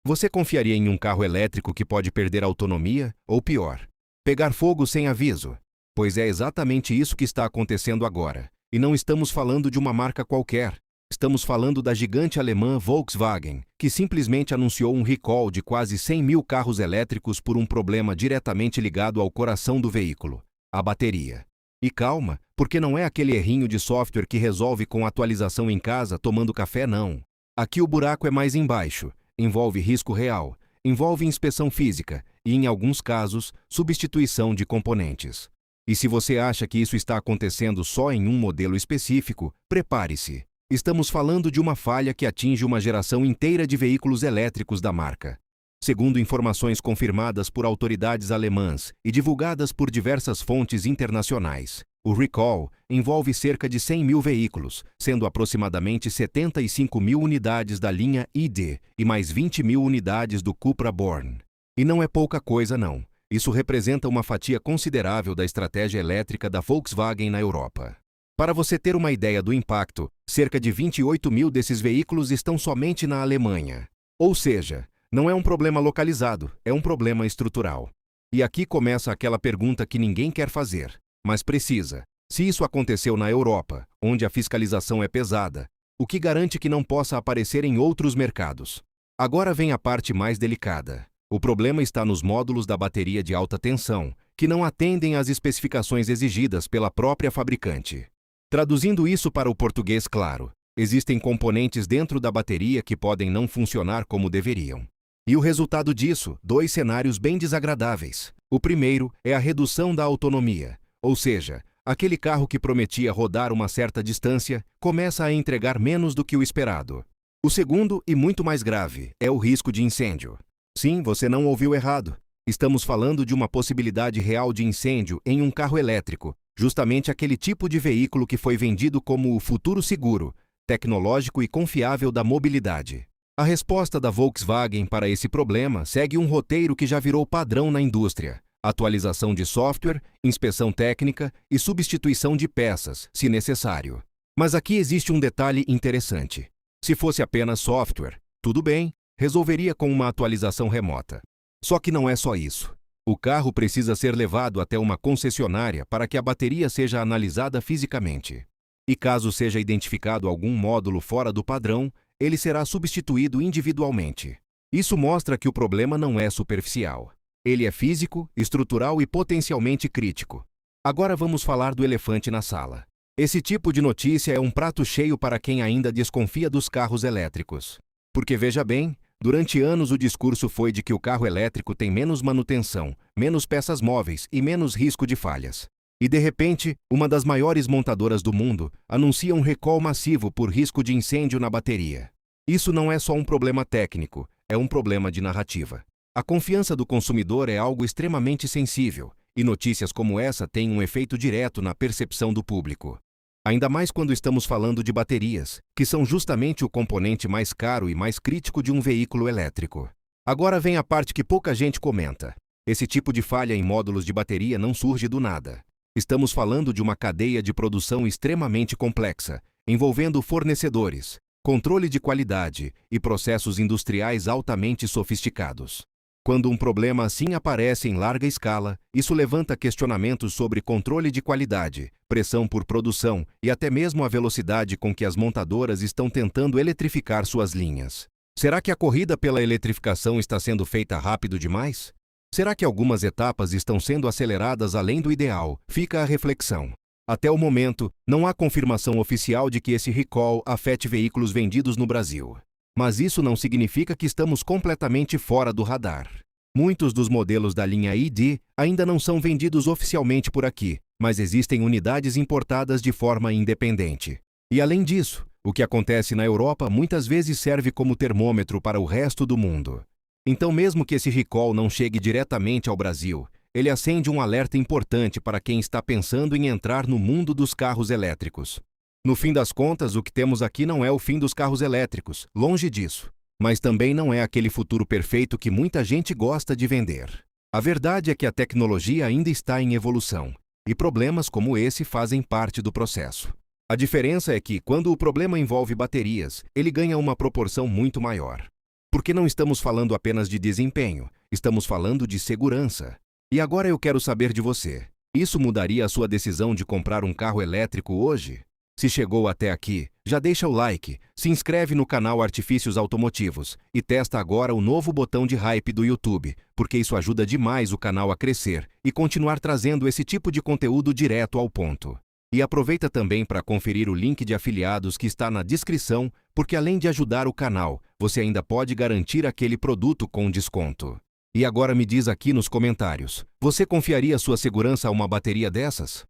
Você confiaria em um carro elétrico que pode perder autonomia, ou pior, pegar fogo sem aviso? Pois é exatamente isso que está acontecendo agora. E não estamos falando de uma marca qualquer. Estamos falando da gigante alemã Volkswagen, que simplesmente anunciou um recall de quase 100 mil carros elétricos por um problema diretamente ligado ao coração do veículo, a bateria. E calma, porque não é aquele errinho de software que resolve com atualização em casa tomando café, não. Aqui o buraco é mais embaixo, envolve risco real, envolve inspeção física e, em alguns casos, substituição de componentes. E se você acha que isso está acontecendo só em um modelo específico, prepare-se. Estamos falando de uma falha que atinge uma geração inteira de veículos elétricos da marca. Segundo informações confirmadas por autoridades alemãs e divulgadas por diversas fontes internacionais, o recall envolve cerca de 100 mil veículos, sendo aproximadamente 75 mil unidades da linha ID e mais 20 mil unidades do Cupra Born. E não é pouca coisa, não. Isso representa uma fatia considerável da estratégia elétrica da Volkswagen na Europa. Para você ter uma ideia do impacto, cerca de 28 mil desses veículos estão somente na Alemanha. Ou seja, não é um problema localizado, é um problema estrutural. E aqui começa aquela pergunta que ninguém quer fazer, mas precisa. Se isso aconteceu na Europa, onde a fiscalização é pesada, o que garante que não possa aparecer em outros mercados? Agora vem a parte mais delicada. O problema está nos módulos da bateria de alta tensão, que não atendem às especificações exigidas pela própria fabricante. Traduzindo isso para o português claro, existem componentes dentro da bateria que podem não funcionar como deveriam. E o resultado disso, dois cenários bem desagradáveis. O primeiro é a redução da autonomia, ou seja, aquele carro que prometia rodar uma certa distância começa a entregar menos do que o esperado. O segundo, e muito mais grave, é o risco de incêndio. Sim, você não ouviu errado. Estamos falando de uma possibilidade real de incêndio em um carro elétrico, justamente aquele tipo de veículo que foi vendido como o futuro seguro, tecnológico e confiável da mobilidade. A resposta da Volkswagen para esse problema segue um roteiro que já virou padrão na indústria: atualização de software, inspeção técnica e substituição de peças, se necessário. Mas aqui existe um detalhe interessante. Se fosse apenas software, tudo bem, resolveria com uma atualização remota. Só que não é só isso. O carro precisa ser levado até uma concessionária para que a bateria seja analisada fisicamente. E caso seja identificado algum módulo fora do padrão, ele será substituído individualmente. Isso mostra que o problema não é superficial. Ele é físico, estrutural e potencialmente crítico. Agora vamos falar do elefante na sala. Esse tipo de notícia é um prato cheio para quem ainda desconfia dos carros elétricos. Porque veja bem, durante anos o discurso foi de que o carro elétrico tem menos manutenção, menos peças móveis e menos risco de falhas. E de repente, uma das maiores montadoras do mundo anuncia um recall massivo por risco de incêndio na bateria. Isso não é só um problema técnico, é um problema de narrativa. A confiança do consumidor é algo extremamente sensível, e notícias como essa têm um efeito direto na percepção do público. Ainda mais quando estamos falando de baterias, que são justamente o componente mais caro e mais crítico de um veículo elétrico. Agora vem a parte que pouca gente comenta. Esse tipo de falha em módulos de bateria não surge do nada. Estamos falando de uma cadeia de produção extremamente complexa, envolvendo fornecedores, controle de qualidade e processos industriais altamente sofisticados. Quando um problema assim aparece em larga escala, isso levanta questionamentos sobre controle de qualidade, pressão por produção e até mesmo a velocidade com que as montadoras estão tentando eletrificar suas linhas. Será que a corrida pela eletrificação está sendo feita rápido demais? Será que algumas etapas estão sendo aceleradas além do ideal? Fica a reflexão. Até o momento, não há confirmação oficial de que esse recall afete veículos vendidos no Brasil. Mas isso não significa que estamos completamente fora do radar. Muitos dos modelos da linha ID ainda não são vendidos oficialmente por aqui, mas existem unidades importadas de forma independente. E além disso, o que acontece na Europa muitas vezes serve como termômetro para o resto do mundo. Então, mesmo que esse recall não chegue diretamente ao Brasil, ele acende um alerta importante para quem está pensando em entrar no mundo dos carros elétricos. No fim das contas, o que temos aqui não é o fim dos carros elétricos, longe disso. Mas também não é aquele futuro perfeito que muita gente gosta de vender. A verdade é que a tecnologia ainda está em evolução, e problemas como esse fazem parte do processo. A diferença é que, quando o problema envolve baterias, ele ganha uma proporção muito maior. Porque não estamos falando apenas de desempenho, estamos falando de segurança. E agora eu quero saber de você. Isso mudaria a sua decisão de comprar um carro elétrico hoje? Se chegou até aqui, já deixa o like, se inscreve no canal Artifícios Automotivos e testa agora o novo botão de hype do YouTube, porque isso ajuda demais o canal a crescer e continuar trazendo esse tipo de conteúdo direto ao ponto. E aproveita também para conferir o link de afiliados que está na descrição, porque além de ajudar o canal, você ainda pode garantir aquele produto com desconto. E agora me diz aqui nos comentários, você confiaria sua segurança a uma bateria dessas?